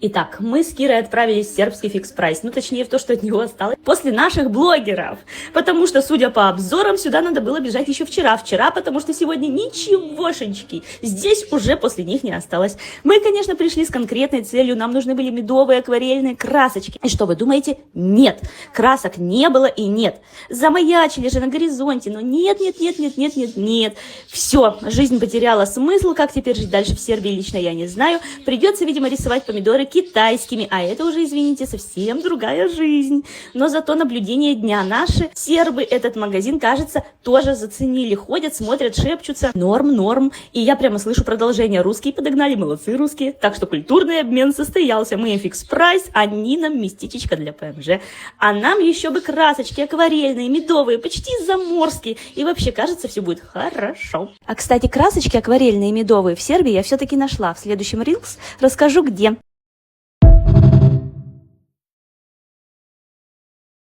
Итак, мы с Кирой отправились в сербский фикс-прайс, ну точнее в то, что от него осталось после наших блогеров, потому что, судя по обзорам, сюда надо было бежать еще вчера, потому что сегодня ничегошеньки, здесь уже после них не осталось. Мы, конечно, пришли с конкретной целью, нам нужны были медовые акварельные красочки. И что вы думаете? Нет, красок не было и нет. Замаячили же на горизонте, но нет. Все, жизнь потеряла смысл, как теперь жить дальше в Сербии, лично я не знаю. Придется, видимо, рисовать помидоры китайскими, а это уже, извините, совсем другая жизнь. Но зато наблюдение дня. Наши сербы этот магазин, кажется, тоже заценили. Ходят, смотрят, шепчутся. Норм. И я прямо слышу продолжение. Русские подогнали, молодцы русские. Так что культурный обмен состоялся. Мы им фикс-прайс, они нам местечко для ПМЖ. А нам еще бы красочки акварельные, медовые, почти заморские. И вообще, кажется, все будет хорошо. А, кстати, красочки акварельные, медовые в Сербии я все-таки нашла. В следующем Reels расскажу где.